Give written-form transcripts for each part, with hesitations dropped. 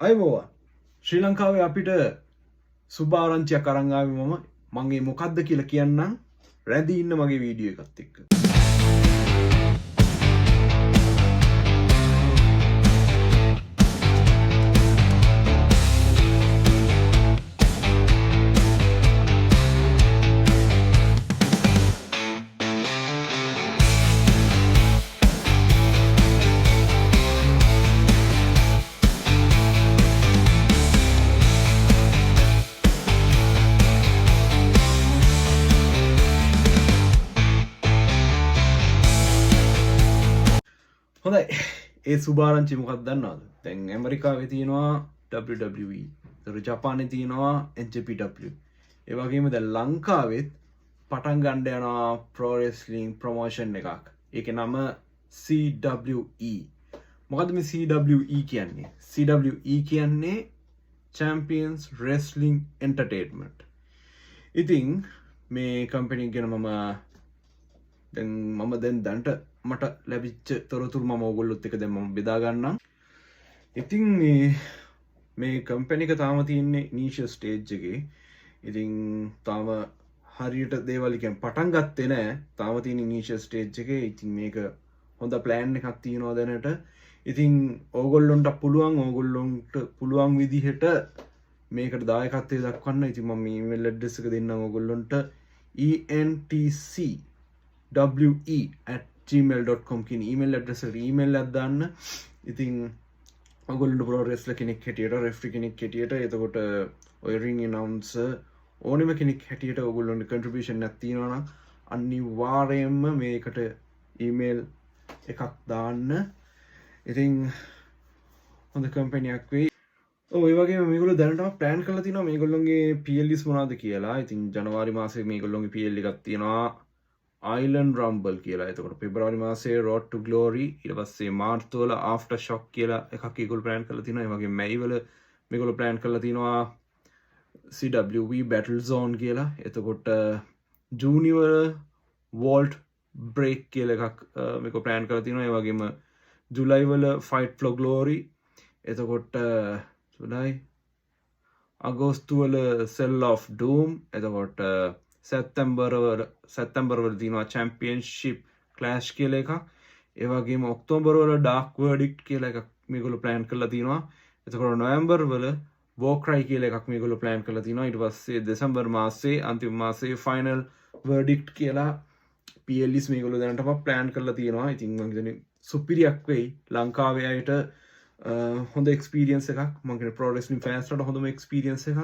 අයිබෝවා ශ්‍රී ලංකාවේ අපිට සුභාරංචියක් අරන් ආවේ මම ඒ මොකද්ද කියලා කියන්නම් රැඳී ඉන්න මගේ වීඩියෝ එකත් එක්ක. හොඳයි ඒ සුභාරංචි මොකක්ද දන්නවද? දැන් ඇමරිකාවේ තියෙනවා WWE, ඒතර ජපානයේ තියෙනවා NJPW. ඒ වගේම දැන් ලංකාවෙත් පටන් ගන්න යනවා pro wrestling promotion එකක්. ඒකේ නම CWE. මොකද්ද මේ CWE කියන්නේ? CWE කියන්නේ Champions Wrestling Entertainment. ඉතින් මේ කම්පැනි එක ගැන මම දැන් මට ලැබිච්ච තොරතුරු මම ඔයගොල්ලොත් එක්ක දැන් මම බෙදා ගන්නම්. ඉතින් මේ කම්පැනි එක තාම තියෙන්නේ ඉනිෂියල් ස්ටේජ් එකේ. ඉතින් තාම හරියට දේවල් කියන්නේ පටන් ගත්තේ නැහැ. තාම තියෙන ඉනිෂියල් ස්ටේජ් එකේ. ඉතින් මේක හොඳ ප්ලෑන් එකක් තියෙනවා දැනට. ඉතින් ඕගොල්ලොන්ට පුළුවන් විදිහට මේකට දායකත්වය දක්වන්න. ඉතින් මම ඊමේල් ඇඩ්‍රස් එක දෙන්නම් ඕගොල්ලොන්ට entcwe@gmail.com කියන ඊමේල් ඇඩ්‍රස් එකට ඊමේල් එකක් දාන්න. ඉතින් ඔයගොල්ලන්ට pro wrestler කෙනෙක් හැටියට, referee කෙනෙක් හැටියට, එතකොට ඔය ring announcer ඕනෙම කෙනෙක් හැටියට ඔයගොල්ලන්ට contribution එකක් තියෙනවා නම් අනිවාර්යයෙන්ම මේකට ඊමේල් එකක් දාන්න. ඉතින් හොඳ කම්පැනියක් වෙයි. ඔය වගේම මේගොල්ලෝ දැනටම ප්ලෑන් කරලා තිනවා මේගොල්ලොන්ගේ PLEs මොනවද කියලා. ඉතින් ජනවාරි මාසයේ මේගොල්ලොන්ගේ PL එකක් තියෙනවා Island Rumble කියලා. එතකොට පෙබරවාරි මාසයේ Road to Glory, ඊට පස්සේ මාර්ච් වල After Shock කියලා එකක් ඒගොල්ලෝ ප්ලෑන් කරලා තිනවා. ඒ වගේම මැයි වල මේගොල්ලෝ ප්ලෑන් කරලා තිනවා CWE Battle Zone කියලා. එතකොට ජූනි වල Vault Break කියලා එකක් මේගොල්ලෝ ප්ලෑන් කරලා තිනවා. ඒ වගේම ජුලයි වල Fight for Glory. එතකොට ජුලයි අගෝස්තු වල Cell of Doom. එතකොට සැප්තැම්බර් වල තියෙනවා චැම්පියන්ෂිප් ක්ලෑෂ් කියලා එකක්. ඒ වගේම ඔක්තෝබර් වල ඩාර්ක් වර්ඩික්ට් කියලා එකක් මේගොල්ලෝ ප්ලෑන් කරලා තිනවා. එතකොට නොවැම්බර් වල වෝක්‍රයි කියලා එකක් මේගොල්ලෝ ප්ලෑන් කරලා තිනවා. ඊට පස්සේ දෙසැම්බර් මාසයේ අන්තිම මාසයේ ෆයිනල් වර්ඩික්ට් කියලා PLEs මේගොල්ලෝ දැනටම ප්ලෑන් කරලා තියෙනවා. ඉතින් මම හිතන්නේ සුපිරියක් වෙයි ලංකාවේ අයට. හොඳ එක්ස්පීරියන්ස් එකක්. මම කියන්නේ pro wrestling fans ලාට හොඳම එක්ස්පීරියන්ස් එකක්.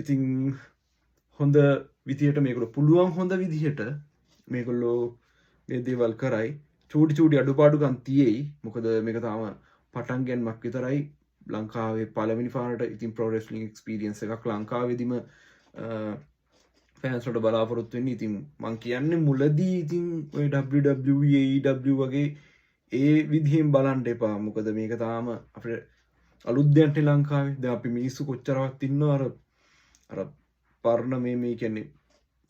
ඉතින් හොඳ විදිහට මේගොල්ලෝ පුළුවන් හොඳ විදිහට මේගොල්ලෝ මේ දේවල් කරයි. චූටි අඩුපාඩුකම් තියෙයි. මොකද මේක තාම පටන් ගැනීමක් විතරයි. ලංකාවේ පළවෙනි පාරට ඉතින් pro wrestling experience එකක් ලංකාවේදීම fans වලට බලාපොරොත්තු වෙන්නේ. ඉතින් මම කියන්නේ මුලදී ඉතින් ඔය WWE AEW වගේ ඒ විදිහෙන් බලන්න එපා. මොකද මේක තාම අපිට අලුත් දෙයක් ලංකාවේ. දැන් අපි මිනිස්සු කොච්චරවත් ඉන්නව අර පරණ මේ කියන්නේ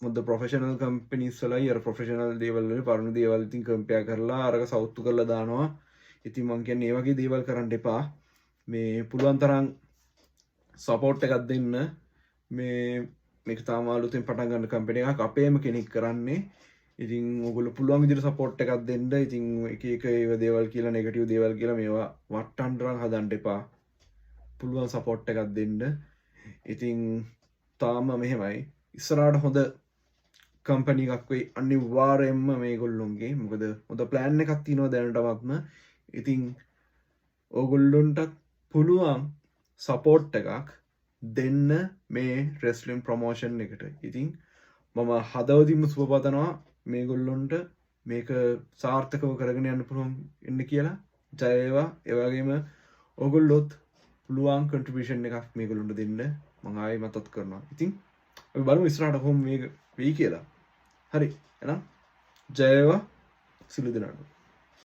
මොකද ප්‍රොෆෙෂනල් කම්පැනිස් වලයි අර ප්‍රොෆෙෂනල් දේවල් වල පරණ දේවල් ඉතින් කම්පෙයාර් කරලා අරක සවුත්තු කරලා දානවා. ඉතින් මම කියන්නේ මේ වගේ දේවල් කරන්න එපා. මේ පුළුවන් තරම් සපෝට් එකක් දෙන්න. මේක තාම අලුතෙන් පටන් ගන්න කම්පැනි එකක්. අපේම කෙනෙක් කරන්නේ. ඉතින් ඔයගොල්ලෝ පුළුවන් විදිහට සපෝට් එකක් දෙන්න. ඉතින් එක ඒව දේවල් කියලා නෙගටිව් දේවල් කියලා මේවා වට්ටන්න හදන්න එපා. පුළුවන් සපෝට් එකක් දෙන්න. ඉතින් තාම මෙහෙමයි. ඉස්සරහට හොඳ කම්පැනි එකක් වෙයි අනිවාර්යයෙන්ම මේගොල්ලොන්ගේ. මොකද හොඳ ප්ලෑන් එකක් තියෙනවා දැනටමත්ම. ඉතින් ඕගොල්ලොන්ට පුළුවන් සපෝට් එකක් දෙන්න මේ රෙස්ලින් ප්‍රොමෝෂන් එකට. ඉතින් මම හදවතින්ම සුබ පතනවා මේගොල්ලොන්ට මේක සාර්ථකව කරගෙන යන්න පුළුවන් ඉන්න කියලා. ජය වේවා. ඒ වගේම ඕගොල්ලොත් පුළුවන් කන්ට්‍රිබියුෂන් එකක් මේගොල්ලොන්ට දෙන්න මම ආයෙ මතක් කරනවා. ඉතින් අපි බලමු ඉස්සරහට කොහොම මේක වෙයි කියලා. හරි. එහෙනම් ජය වේවා සිළු දෙනාට.